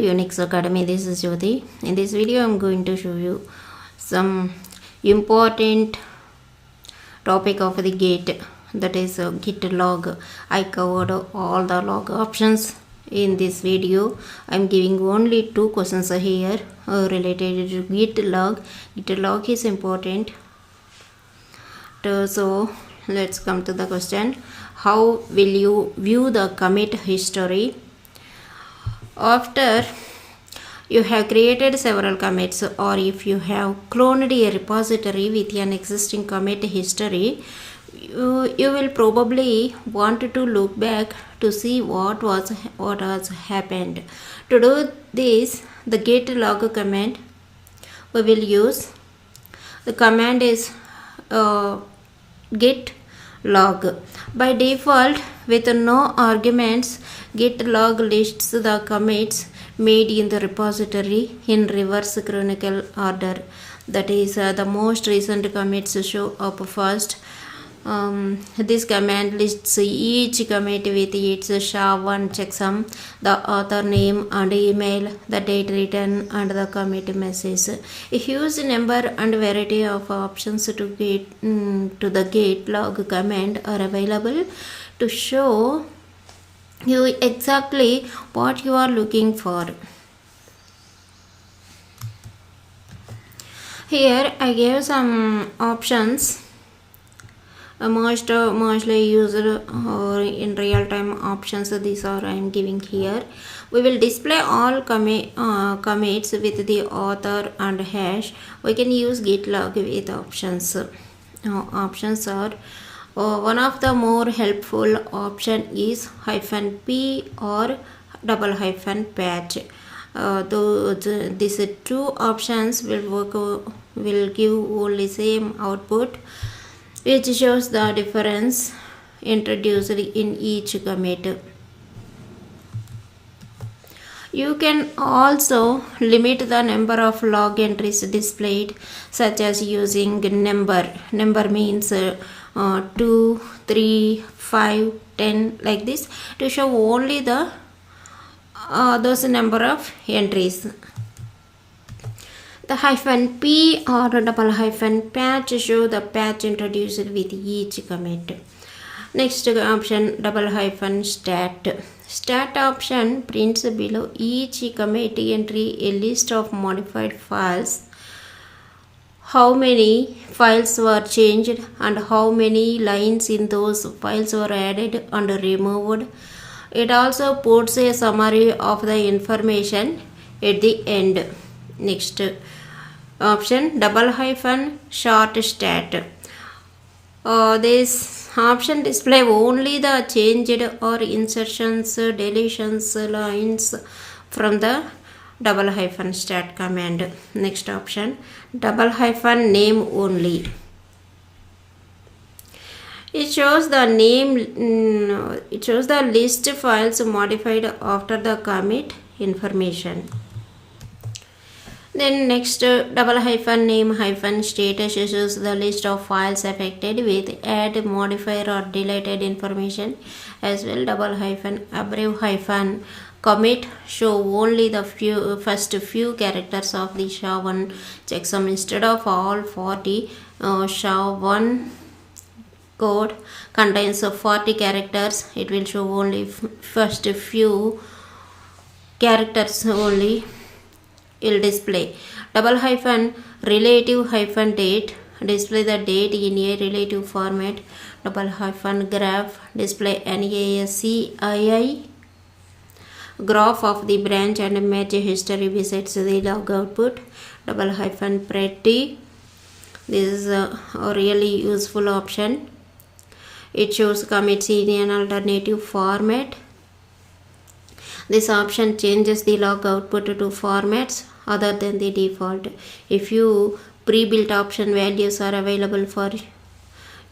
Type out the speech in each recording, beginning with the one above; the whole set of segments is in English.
Unix Academy. This is Jyoti. In this video, I'm going to show you some important topic of the Git, that is Git log. I covered all the log options in this video. I'm giving only two questions here related to Git log. Git log is important. So let's come to the question. How will you view the commit history? After you have created several commits, or if you have cloned a repository with an existing commit history, you will probably want to look back to see what has happened. To do this, the git log command we will use. The command is git log. By default, with no arguments, git log lists the commits made in the repository in reverse chronological order. That is, the most recent commits show up first. This command lists each commit with its SHA-1 checksum, the author name and email, the date written, and the commit message. A huge number and variety of options to the git log command are available to show you exactly what you are looking for. Here I gave some options. Mostly used in real-time options. These are I am giving here. We will display all commits with the author and hash. We can use git log with options. Options are one of the more helpful option is -p or --patch. These two options will give only same output, which shows the difference introduced in each commit. You can also limit the number of log entries displayed, such as using number. Number means 2, 3, 5, 10, like this, to show only the those number of entries. The -p or --patch show the patch introduced with each commit. Next option, --stat. Stat option prints below each commit entry a list of modified files, how many files were changed, and how many lines in those files were added and removed. It also puts a summary of the information at the end. Next option, --short stat. This option display only the changed or insertions, deletions lines from the --stat command. Next option, --name only. It shows the name. It shows the list files modified after the commit information. Then next, --name-status shows the list of files affected with add, modifier, or deleted information. As well, --commit show only the first few characters of the SHA-1 checksum instead of all 40. SHA-1 code contains 40 characters. It will show only first few characters only. Will display. --relative-date display the date in a relative format. --graph display NASCII graph of the branch and merge history besides the log output. --pretty. This is a really useful option. It shows commits in an alternative format. This option changes the log output to formats other than the default. A few pre-built option values are available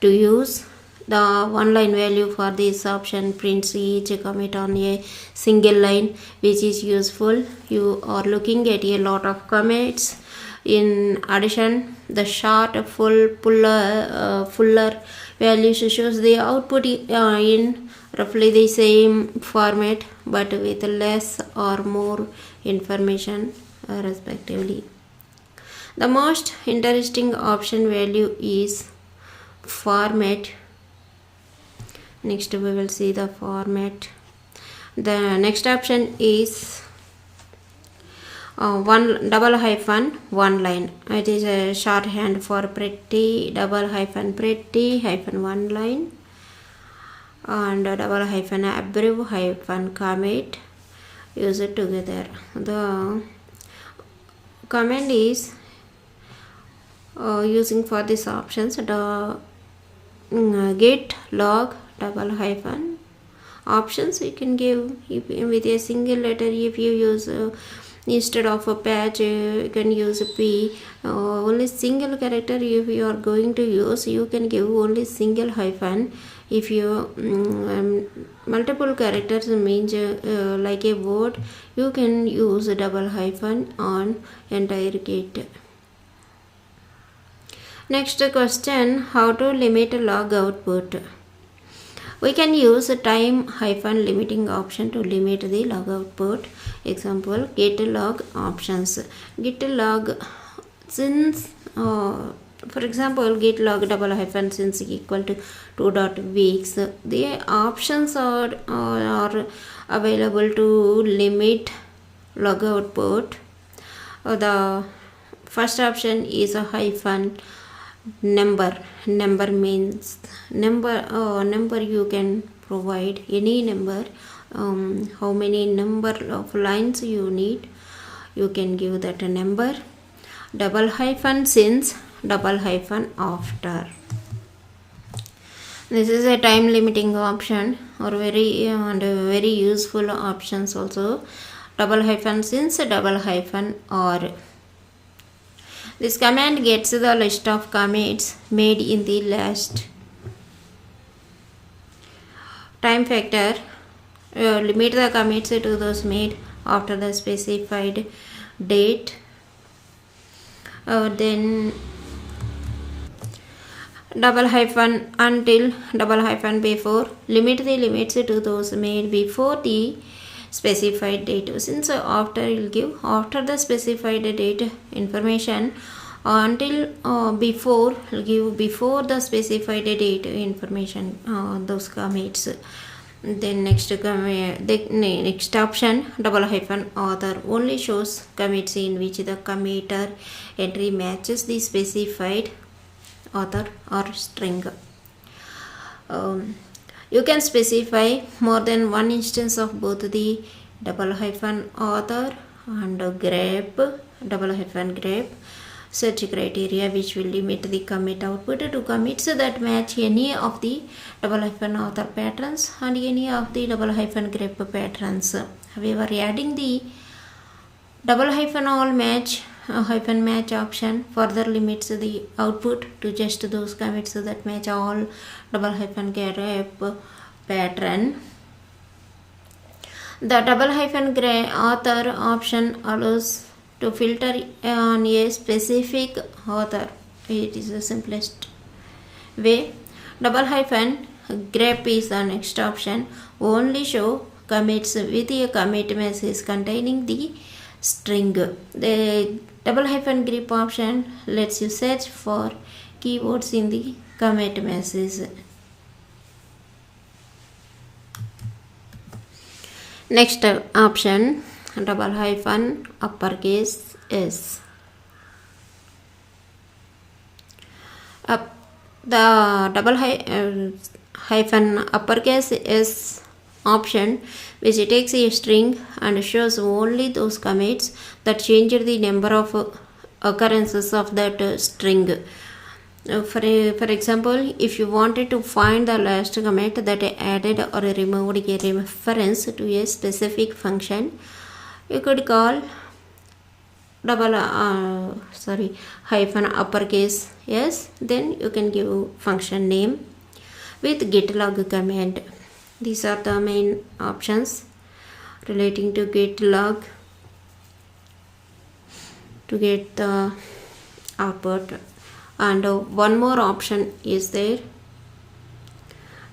to use. The one-line value for this option prints each commit on a single line, which is useful. You are looking at a lot of commits. In addition, the short fuller values shows the output in roughly the same format but with less or more information respectively. The most interesting option value is format. Next we will see the format. The next option is one double hyphen one line. It is a shorthand for pretty, double hyphen pretty hyphen one line, and double hyphen abbrev hyphen commit. Use it together. The command is using for these options the git log double hyphen options. You can give with a single letter. If you use instead of a patch, you can use a p. Only single character if you are going to use, you can give only single hyphen. If you multiple characters means like a word, you can use a double hyphen on entire git. Next question, how to limit log output. We can use a time hyphen limiting option to limit the log output. Example, git log options. Git log since for example, git log double hyphen since equal to 2.weeks. The options are available to limit log output. The first option is a hyphen number. Number means number you can provide any number. How many number of lines you need, you can give that a number. Double hyphen since, double hyphen after. This is a time limiting option or very useful options also. Double hyphen since, double hyphen or. This command gets the list of commits made in the last time factor. Limit the commits to those made after the specified date. Then double hyphen until, double hyphen before. Limit the limits to those made before the specified date. Since after will give after the specified date information, until before will give before the specified date information, those commits. Then next option, double hyphen author, only shows commits in which the committer entry matches the specified author or string. You can specify more than one instance of both the double hyphen author and grep, double hyphen grep search criteria, which will limit the commit output to commits that match any of the double hyphen author patterns and any of the double hyphen grep patterns. However, adding the double hyphen all match hyphen match option further limits the output to just those commits that match all double hyphen grep pattern. The double hyphen author option allows to filter on a specific author. It is the simplest way. Double hyphen grep is the next option. Only show commits with a commit message containing the string. The double hyphen grep option lets you search for keywords in the commit message. Next option, double hyphen uppercase S. The double hyphen uppercase S option, which takes a string and shows only those commits that change the number of occurrences of that string. For example, if you wanted to find the last commit that added or removed a reference to a specific function, you could call hyphen uppercase S. Then you can give function name with git log command. These are the main options relating to git log to get the output. And one more option is there,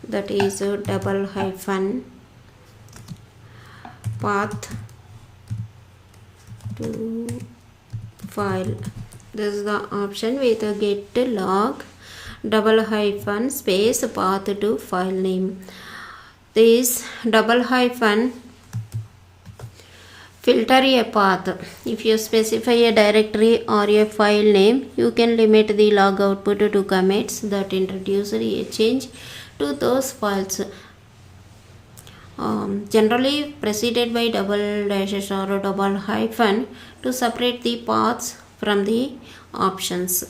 that is double hyphen path to file. This is the option with a get log double hyphen space path to file name. This double hyphen filter a path. If you specify a directory or a file name, you can limit the log output to commits that introduce a change to those files. Generally preceded by double dashes or double hyphen to separate the paths from the options.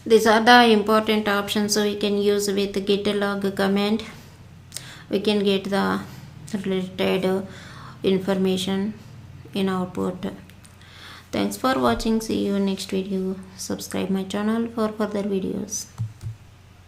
These are the important options we can use with git log command. We can get the related information in output. Thanks for watching. See you next video. Subscribe my channel for further videos.